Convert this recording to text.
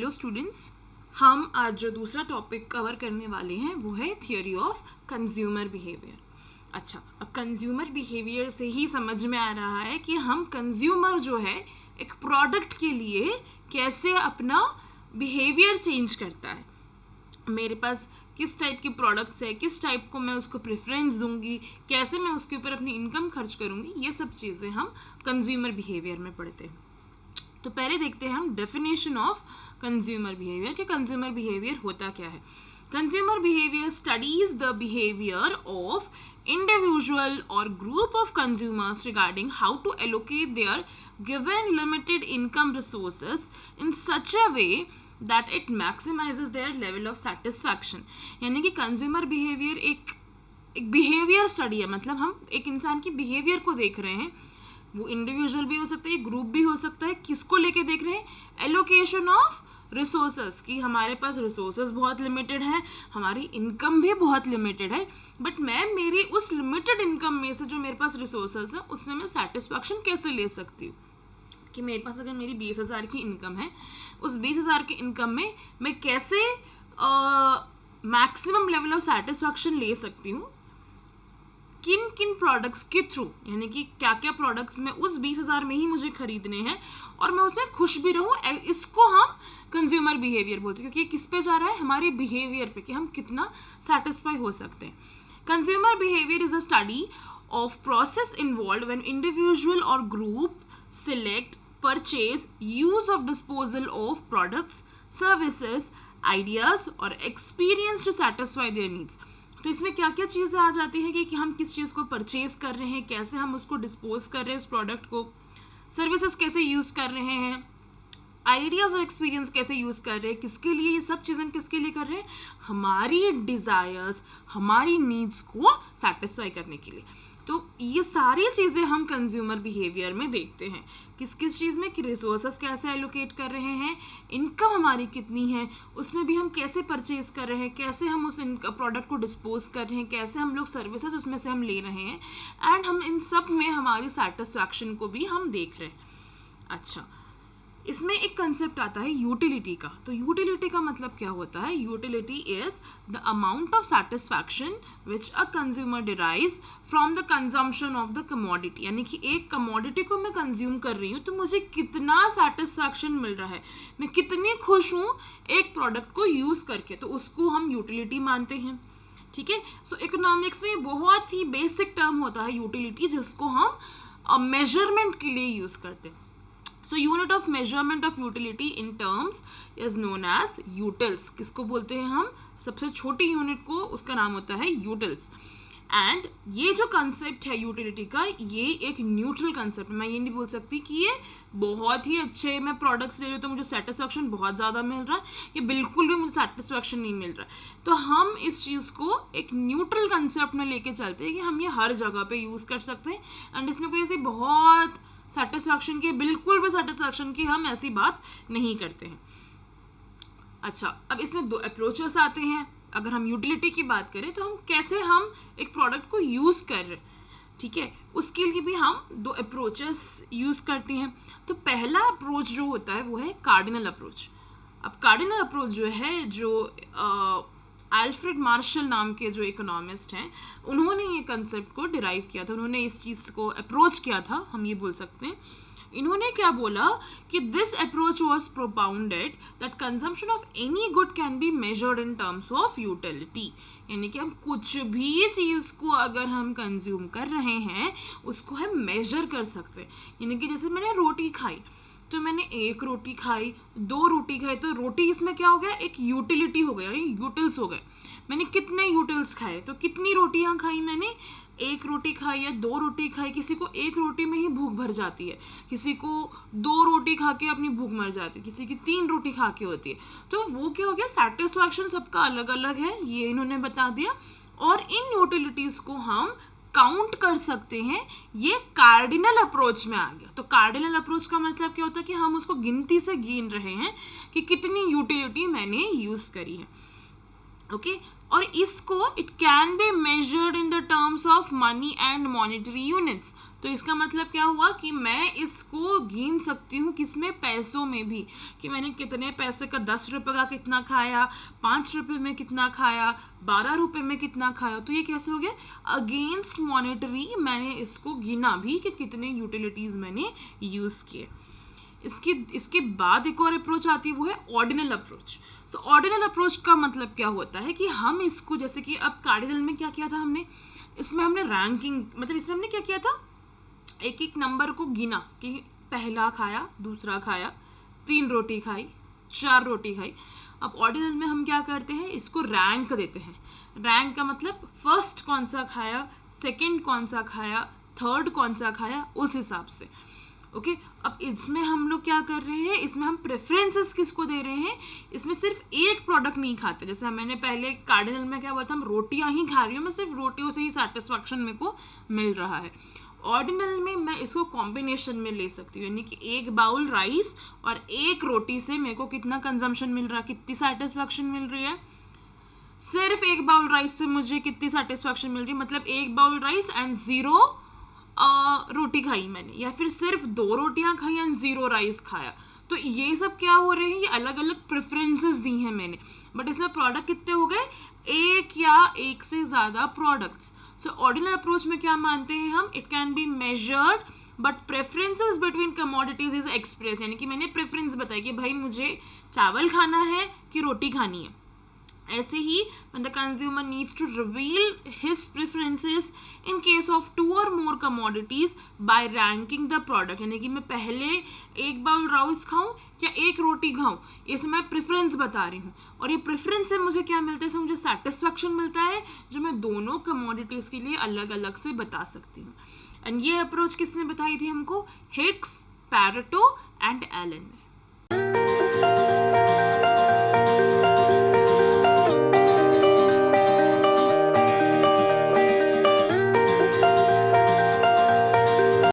Hello students, हम आज जो दूसरा टॉपिक कवर करने वाले हैं वो है थियोरी ऑफ कंज्यूमर बिहेवियर। अच्छा, अब कंज्यूमर बिहेवियर से ही समझ में आ रहा है कि हम कंज्यूमर जो है एक प्रोडक्ट के लिए कैसे अपना बिहेवियर चेंज करता है। मेरे पास किस टाइप के प्रोडक्ट्स है, किस टाइप को मैं उसको प्रेफरेंस दूंगी, कैसे मैं उसके ऊपर अपनी इनकम खर्च करूंगी, ये सब चीज़ें हम कंज्यूमर बिहेवियर में पढ़ते हैं। तो पहले देखते हैं हम डेफिनेशन ऑफ कंज्यूमर बिहेवियर कि कंज्यूमर बिहेवियर होता क्या है। Consumer behaviour studies the behaviour of individual और group of consumers regarding how to allocate their given limited income resources in such a way that it maximises their level of satisfaction. यानी कि consumer behaviour एक behaviour study है, मतलब हम एक इंसान की बिहेवियर को देख रहे हैं। वो इंडिविजुअल भी हो सकता है, ग्रुप भी हो सकता है। किसको लेके देख रहे हैं? एलोकेशन ऑफ रिसोर्सेस, कि हमारे पास रिसोर्सेस बहुत लिमिटेड है, हमारी इनकम भी बहुत लिमिटेड है, बट मैं मेरी उस लिमिटेड इनकम में से जो मेरे पास रिसोर्सेस है उससे मैं सेटिस्फैक्शन कैसे ले सकती हूँ। कि मेरे पास अगर मेरी 20,000 की इनकम है, उस 20,000 की इनकम में मैं कैसे मैक्सिमम लेवल ऑफ सेटिस्फैक्शन ले सकती हूँ, किन किन प्रोडक्ट्स के थ्रू, यानी कि क्या क्या प्रोडक्ट्स में उस 20,000 में ही मुझे खरीदने हैं और मैं उसमें खुश भी रहूँ। इसको हम कंज्यूमर बिहेवियर बोलते हैं, क्योंकि ये किस पे जा रहा है? हमारे बिहेवियर पे, कि हम कितना सेटिस्फाई हो सकते हैं। Consumer behaviour is a study of process involved when individual और group select, purchase, use of disposal of products, services, ideas और experience to satisfy their needs. तो इसमें क्या क्या चीज़ें आ जाती हैं कि हम किस चीज़ को परचेज कर रहे हैं, कैसे हम उसको डिस्पोज कर रहे हैं उस प्रोडक्ट को, सर्विसेज कैसे यूज़ कर रहे हैं, आइडियाज़ और एक्सपीरियंस कैसे यूज़ कर रहे हैं, किसके लिए, ये सब चीज़ें किसके लिए कर रहे हैं? हमारी डिज़ायर्स, हमारी नीड्स को सेटिस्फाई करने के लिए। तो ये सारी चीज़ें हम कंज्यूमर बिहेवियर में देखते हैं, किस किस चीज़ में, कि रिसोर्सेस कैसे एलोकेट कर रहे हैं, इनकम हमारी कितनी है, उसमें भी हम कैसे परचेज कर रहे हैं, कैसे हम उस प्रोडक्ट को डिस्पोज कर रहे हैं, कैसे हम लोग सर्विसेज उसमें से हम ले रहे हैं, एंड हम इन सब में हमारी सेटिस्फैक्शन को भी हम देख रहे हैं। अच्छा, इसमें एक कंसेप्ट आता है यूटिलिटी का। तो यूटिलिटी का मतलब क्या होता है? Utility is the amount of satisfaction which a consumer derives from the consumption of the commodity. यानी कि एक कमोडिटी को मैं कंज्यूम कर रही हूँ तो मुझे कितना सेटिस्फैक्शन मिल रहा है, मैं कितनी खुश हूँ एक प्रोडक्ट को यूज़ करके, तो उसको हम यूटिलिटी मानते हैं। ठीक है, सो इकोनॉमिक्स में बहुत ही बेसिक टर्म होता है यूटिलिटी, जिसको हम मेजरमेंट के लिए यूज़ करते हैं। So unit of measurement of utility in terms is known as utils। किसको बोलते हैं हम? सबसे छोटी यूनिट को, उसका नाम होता है यूटिल्स। एंड ये जो कंसेप्ट है यूटिलिटी का, ये एक न्यूट्रल कंसेप्ट है। मैं ये नहीं बोल सकती कि ये बहुत ही अच्छे मैं प्रोडक्ट्स ले रही हूँ तो मुझे सेटिस्फैक्शन बहुत ज़्यादा मिल रहा है, ये बिल्कुल भी मुझे सेटिस्फैक्शन नहीं मिल रहा। तो हम इस चीज़ को एक न्यूट्रल कंसेप्ट में लेके चलते हैं कि हम ये हर जगह पे यूज़ कर सकते हैं, एंड इसमें कोई ऐसी बहुत सेटिस्फैक्शन की, बिल्कुल भी सेटिस्फैक्शन की हम ऐसी बात नहीं करते हैं। अच्छा, अब इसमें दो अप्रोचेस आते हैं। अगर हम यूटिलिटी की बात करें तो हम कैसे हम एक प्रोडक्ट को यूज़ कर रहे हैं, ठीक है, उसके लिए भी हम दो अप्रोचेस यूज़ करते हैं। तो पहला अप्रोच जो होता है वो है कार्डिनल अप्रोच। अब कार्डिनल अप्रोच जो है, जो अल्फ्रेड मार्शल नाम के जो इकोनॉमिस्ट हैं, उन्होंने ये कंसेप्ट को डिराइव किया था, उन्होंने इस चीज़ को अप्रोच किया था, हम ये बोल सकते हैं। इन्होंने क्या बोला कि this approach was propounded that consumption of any good can be measured in terms of utility. यानी कि हम कुछ भी चीज़ को अगर हम कंज्यूम कर रहे हैं उसको हम मेजर कर सकते हैं। यानी कि जैसे मैंने रोटी खाई, तो मैंने एक रोटी खाई, दो रोटी खाई, तो रोटी इसमें क्या हो गया? एक यूटिलिटी हो गया, यूटिल्स हो गए। मैंने कितने यूटिल्स खाए, तो कितनी रोटियां खाई मैंने? एक रोटी खाई या दो रोटी खाई। किसी को एक रोटी में ही भूख भर जाती है, किसी को दो रोटी खा के अपनी भूख मर जाती है, किसी की 3 रोटी खा के होती है। तो वो क्या हो गया? सेटिस्फैक्शन सबका अलग अलग है, ये इन्होंने बता दिया। और इन यूटिलिटीज़ को हम काउंट कर सकते हैं, ये कार्डिनल अप्रोच में आ गया। तो कार्डिनल अप्रोच का मतलब क्या होता है? कि हम उसको गिनती से गिन रहे हैं कि कितनी यूटिलिटी मैंने यूज़ करी है। ओके, और इसको it can be measured in the terms of money and monetary units. तो इसका मतलब क्या हुआ कि मैं इसको गिन सकती हूँ किसमें, पैसों में भी, कि मैंने कितने पैसे का, 10 रुपये का कितना खाया, 5 रुपये में कितना खाया, 12 रुपये में कितना खाया। तो ये कैसे हो गया, अगेंस्ट मॉनेटरी मैंने इसको गिना भी कि कितने यूटिलिटीज़ मैंने यूज़ किए। इसके बाद एक और अप्रोच आती है, वो है ऑर्डिनल अप्रोच। सो ऑर्डिनल अप्रोच का मतलब क्या होता है कि हम इसको, जैसे कि अब कार्डिनल में क्या किया था हमने, इसमें हमने रैंकिंग, मतलब इसमें हमने क्या किया था, एक एक नंबर को गिना कि पहला खाया, दूसरा खाया, 3 रोटी खाई, 4 रोटी खाई। अब ऑर्डिनल में हम क्या करते हैं, इसको रैंक देते हैं। रैंक का मतलब फर्स्ट कौन सा खाया, सेकंड कौन सा खाया, थर्ड कौन सा खाया, उस हिसाब से। ओके अब इसमें हम लोग क्या कर रहे हैं, इसमें हम प्रेफरेंसेस किसको दे रहे हैं, इसमें सिर्फ एक प्रोडक्ट नहीं खाते। जैसे मैंने पहले कार्डिनल में क्या हुआ था, हम रोटियां ही खा रही हूँ, मैं सिर्फ रोटियों से ही सेटिस्फैक्शन मेरे को मिल रहा है। ऑर्डिनल में मैं इसको कॉम्बिनेशन में ले सकती हूँ, यानी कि एक बाउल राइस और एक रोटी से मेरे को कितना कंजम्पशन मिल रहा है, कितनी सेटिस्फैक्शन मिल रही है। सिर्फ एक बाउल राइस से मुझे कितनी सेटिस्फैक्शन मिल रही है, मतलब एक बाउल राइस एंड 0 रोटी खाई मैंने, या फिर सिर्फ 2 रोटियां खाई एंड 0 राइस खाया। तो ये सब क्या हो रहे हैं, ये अलग अलग प्रेफरेंसेस दी हैं मैंने, बट इसमें प्रोडक्ट कितने हो गए, एक या एक से ज़्यादा प्रोडक्ट्स। सो ऑर्डिनल अप्रोच में क्या मानते हैं हम, it can be measured but preferences between commodities is express, यानी कि मैंने प्रेफरेंस बताई कि भाई मुझे चावल खाना है कि रोटी खानी है। ऐसे ही when the consumer needs to reveal his preferences in case of 2 or more commodities by ranking the product, यानी कि मैं पहले एक बाउल राइस खाऊं या एक रोटी खाऊं, इसमें मैं प्रेफरेंस बता रही हूँ, और ये प्रेफरेंस से मुझे क्या मिलता है, इससे मुझे सेटिस्फैक्शन मिलता है जो मैं दोनों कमोडिटीज़ के लिए अलग अलग से बता सकती हूँ। एंड ये अप्रोच किसने बताई थी हमको, हिक्स, पैरेटो एंड एलन ने।